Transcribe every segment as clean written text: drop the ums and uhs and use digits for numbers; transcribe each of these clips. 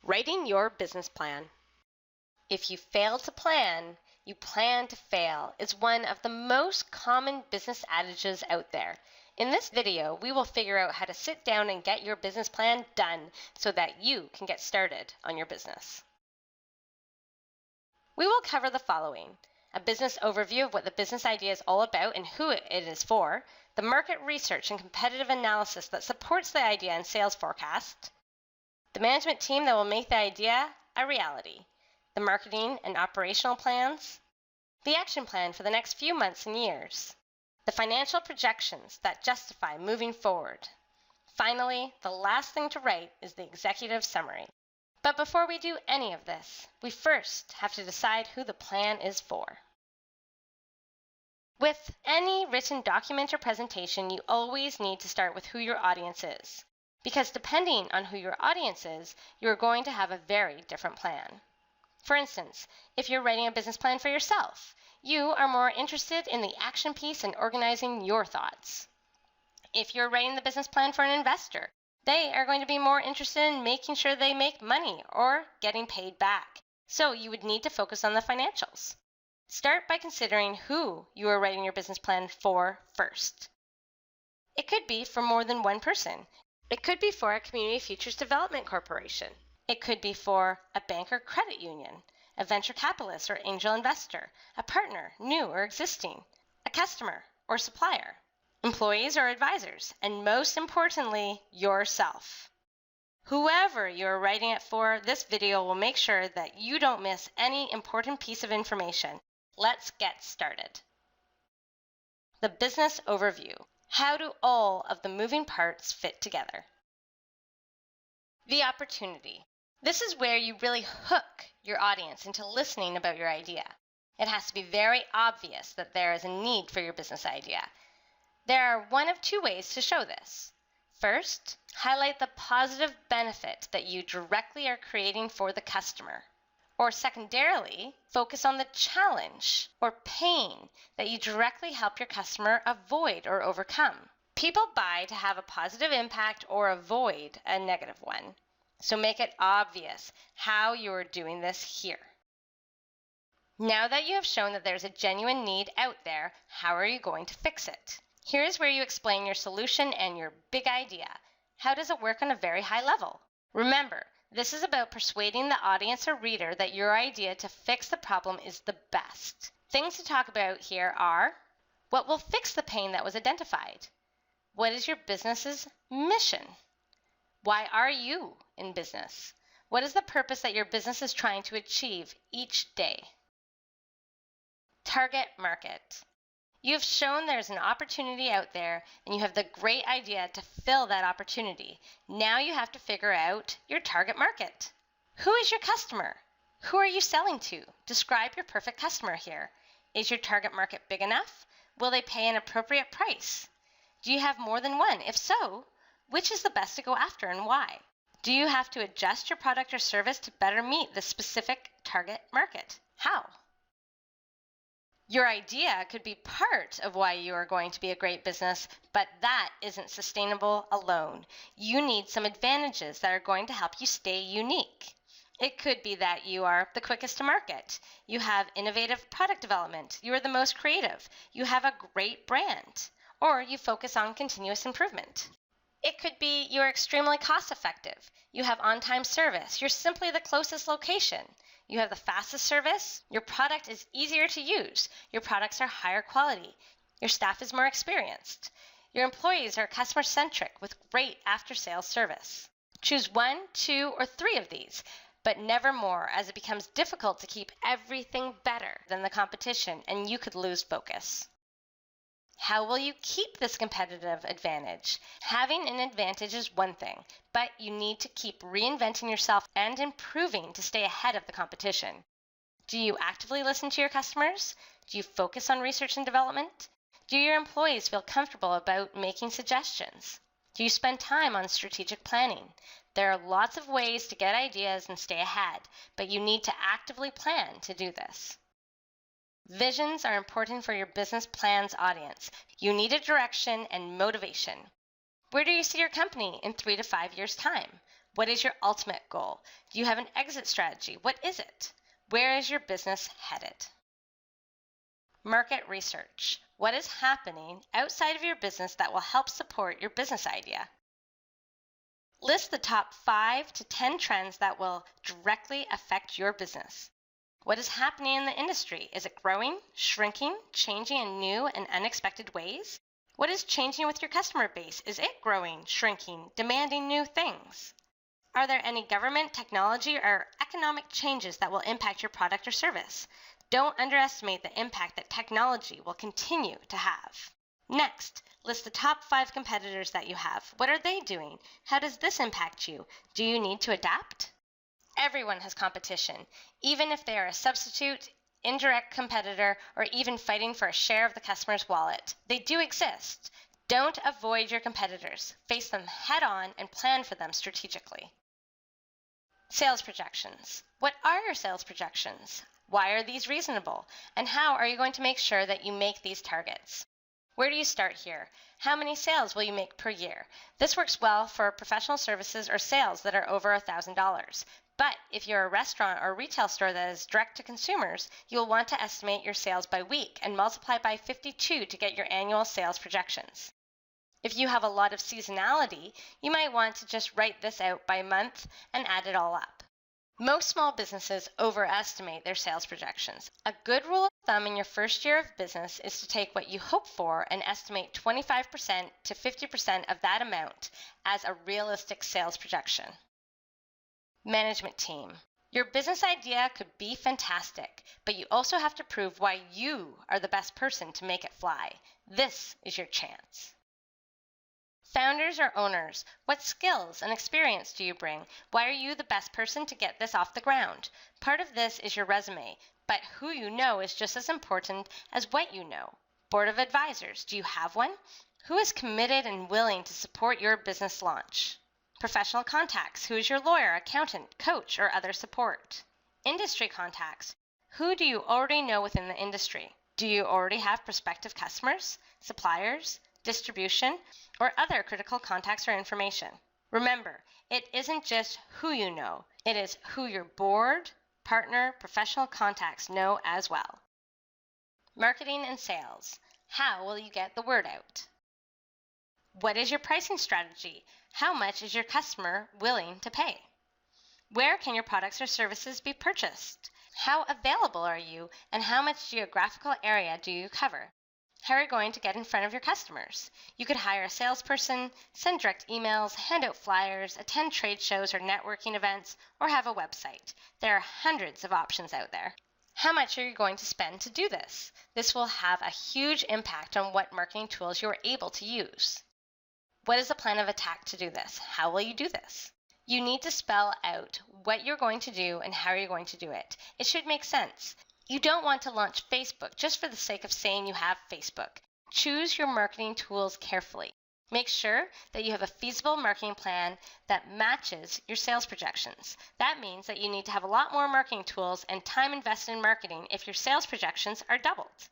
Writing your business plan. If you fail to plan, you plan to fail is one of the most common business adages out there. In this video, we will figure out how to sit down and get your business plan done so that you can get started on your business. We will cover the following: a business overview of what the business idea is all about and who it is for, the market research and competitive analysis that supports the idea and sales forecast, the management team that will make the idea a reality, the marketing and operational plans, the action plan for the next few months and years, the financial projections that justify moving forward. Finally, the last thing to write is the executive summary. But before we do any of this, we first have to decide who the plan is for. With any written document or presentation, you always need to start with who your audience is, because depending on who your audience is, you are going to have a very different plan. For instance, if you're writing a business plan for yourself, you are more interested in the action piece and organizing your thoughts. If you're writing the business plan for an investor, they are going to be more interested in making sure they make money or getting paid back. So you would need to focus on the financials. Start by considering who you are writing your business plan for first. It could be for more than one person. It could be for a community futures development corporation. It could be for a bank or credit union, a venture capitalist or angel investor, a partner, new or existing, a customer or supplier, employees or advisors, and most importantly, yourself. Whoever you're writing it for, this video will make sure that you don't miss any important piece of information. Let's get started. The business overview. How do all of the moving parts fit together? The opportunity. This is where you really hook your audience into listening about your idea. It has to be very obvious that there is a need for your business idea. There are one of two ways to show this. First, highlight the positive benefit that you directly are creating for the customer. Or secondarily, focus on the challenge or pain that you directly help your customer avoid or overcome. People buy to have a positive impact or avoid a negative one. So make it obvious how you are doing this here. Now that you have shown that there's a genuine need out there, how are you going to fix it? Here is where you explain your solution and your big idea. How does it work on a very high level? Remember, this is about persuading the audience or reader that your idea to fix the problem is the best. Things to talk about here are: what will fix the pain that was identified? What is your business's mission? Why are you in business? What is the purpose that your business is trying to achieve each day? Target market. You have shown there's an opportunity out there and you have the great idea to fill that opportunity. Now you have to figure out your target market. Who is your customer? Who are you selling to? Describe your perfect customer here. Is your target market big enough? Will they pay an appropriate price? Do you have more than one? If so, which is the best to go after and why? Do you have to adjust your product or service to better meet the specific target market? How? Your idea could be part of why you are going to be a great business, but that isn't sustainable alone. You need some advantages that are going to help you stay unique. It could be that you are the quickest to market. You have innovative product development. You are the most creative. You have a great brand. Or you focus on continuous improvement. It could be you're extremely cost effective. You have on-time service. You're simply the closest location. You have the fastest service. Your product is easier to use. Your products are higher quality. Your staff is more experienced. Your employees are customer-centric with great after-sales service. Choose 1, 2, or 3 of these, but never more, as it becomes difficult to keep everything better than the competition and you could lose focus. How will you keep this competitive advantage? Having an advantage is one thing, but you need to keep reinventing yourself and improving to stay ahead of the competition. Do you actively listen to your customers? Do you focus on research and development? Do your employees feel comfortable about making suggestions? Do you spend time on strategic planning? There are lots of ways to get ideas and stay ahead, but you need to actively plan to do this. Visions are important for your business plan's audience. You need a direction and motivation. Where do you see your company in 3 to 5 years' time? What is your ultimate goal? Do you have an exit strategy? What is it? Where is your business headed? Market research. What is happening outside of your business that will help support your business idea? List the top 5 to 10 trends that will directly affect your business. What is happening in the industry? Is it growing, shrinking, changing in new and unexpected ways? What is changing with your customer base? Is it growing, shrinking, demanding new things? Are there any government, technology, or economic changes that will impact your product or service? Don't underestimate the impact that technology will continue to have. Next, list the top 5 competitors that you have. What are they doing? How does this impact you? Do you need to adapt? Everyone has competition, even if they are a substitute, indirect competitor, or even fighting for a share of the customer's wallet. They do exist. Don't avoid your competitors. Face them head on and plan for them strategically. Sales projections. What are your sales projections? Why are these reasonable? And how are you going to make sure that you make these targets? Where do you start here? How many sales will you make per year? This works well for professional services or sales that are over $1,000. But if you're a restaurant or retail store that is direct to consumers, you'll want to estimate your sales by week and multiply by 52 to get your annual sales projections. If you have a lot of seasonality, you might want to just write this out by month and add it all up. Most small businesses overestimate their sales projections. A good rule of thumb in your first year of business is to take what you hope for and estimate 25% to 50% of that amount as a realistic sales projection. Management team. Your business idea could be fantastic, but you also have to prove why you are the best person to make it fly. This is your chance. Founders or owners, what skills and experience do you bring? Why are you the best person to get this off the ground? Part of this is your resume, but who you know is just as important as what you know. Board of advisors, do you have one? Who is committed and willing to support your business launch? Professional contacts, who is your lawyer, accountant, coach, or other support? Industry contacts, who do you already know within the industry? Do you already have prospective customers, suppliers, distribution, or other critical contacts or information? Remember, it isn't just who you know, it is who your board, partner, professional contacts know as well. Marketing and sales. How will you get the word out? What is your pricing strategy? How much is your customer willing to pay? Where can your products or services be purchased? How available are you, and how much geographical area do you cover? How are you going to get in front of your customers? You could hire a salesperson, send direct emails, hand out flyers, attend trade shows or networking events, or have a website. There are hundreds of options out there. How much are you going to spend to do this? This will have a huge impact on what marketing tools you are able to use. What is the plan of attack to do this? How will you do this? You need to spell out what you're going to do and how you're going to do it. It should make sense. You don't want to launch Facebook just for the sake of saying you have Facebook. Choose your marketing tools carefully. Make sure that you have a feasible marketing plan that matches your sales projections. That means that you need to have a lot more marketing tools and time invested in marketing if your sales projections are doubled.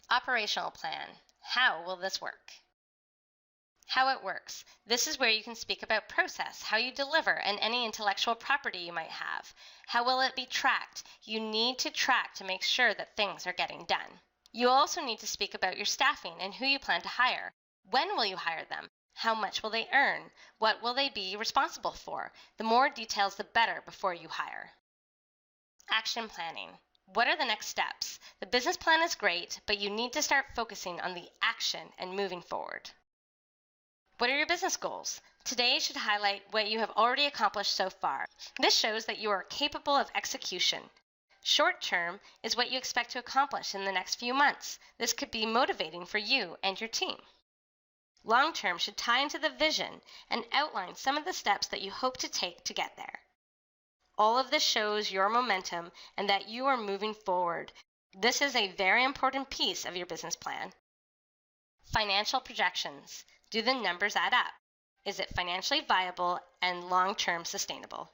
Operational plan. How will this work? How it works. This is where you can speak about process, how you deliver, and any intellectual property you might have. How will it be tracked? You need to track to make sure that things are getting done. You also need to speak about your staffing and who you plan to hire. When will you hire them? How much will they earn? What will they be responsible for? The more details, the better before you hire. Action planning. What are the next steps? The business plan is great, but you need to start focusing on the action and moving forward. What are your business goals? Today should highlight what you have already accomplished so far. This shows that you are capable of execution. Short term is what you expect to accomplish in the next few months. This could be motivating for you and your team. Long term should tie into the vision and outline some of the steps that you hope to take to get there. All of this shows your momentum and that you are moving forward. This is a very important piece of your business plan. Financial projections. Do the numbers add up? Is it financially viable and long-term sustainable?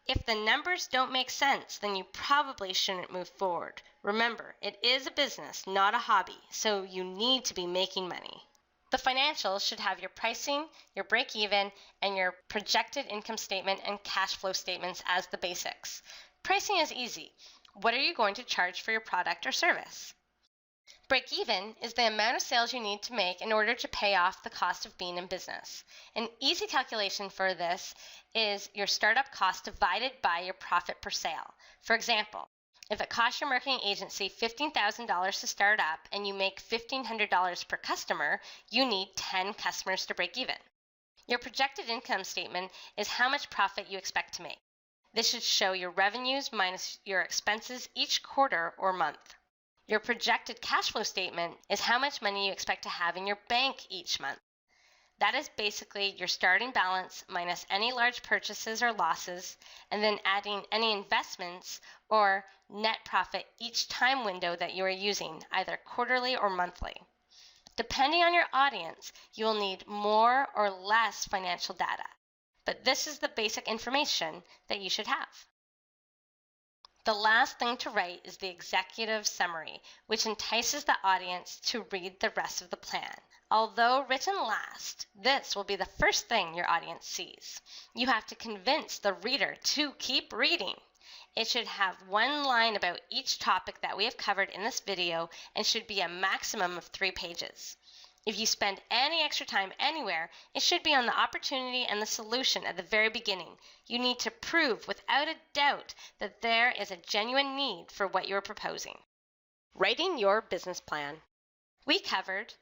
If the numbers don't make sense, then you probably shouldn't move forward. Remember, it is a business, not a hobby, so you need to be making money. The financials should have your pricing, your break-even, and your projected income statement and cash flow statements as the basics. Pricing is easy. What are you going to charge for your product or service? Break-even is the amount of sales you need to make in order to pay off the cost of being in business. An easy calculation for this is your startup cost divided by your profit per sale. For example, if it costs your marketing agency $15,000 to start up and you make $1,500 per customer, you need 10 customers to break even. Your projected income statement is how much profit you expect to make. This should show your revenues minus your expenses each quarter or month. Your projected cash flow statement is how much money you expect to have in your bank each month. That is basically your starting balance minus any large purchases or losses, and then adding any investments or net profit each time window that you are using, either quarterly or monthly. Depending on your audience, you will need more or less financial data, but this is the basic information that you should have. The last thing to write is the executive summary, which entices the audience to read the rest of the plan. Although written last, this will be the first thing your audience sees. You have to convince the reader to keep reading. It should have one line about each topic that we have covered in this video and should be a maximum of 3 pages. If you spend any extra time anywhere, it should be on the opportunity and the solution at the very beginning. You need to prove without a doubt that there is a genuine need for what you are proposing. Writing your business plan. We covered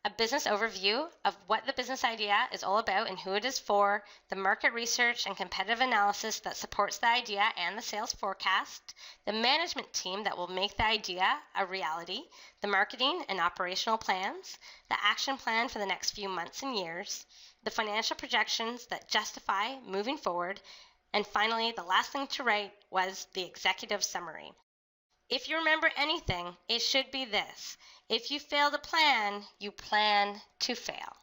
a business overview of what the business idea is all about and who it is for, the market research and competitive analysis that supports the idea and the sales forecast, the management team that will make the idea a reality, the marketing and operational plans, the action plan for the next few months and years, the financial projections that justify moving forward, and finally, the last thing to write was the executive summary. If you remember anything, it should be this: if you fail to plan, you plan to fail.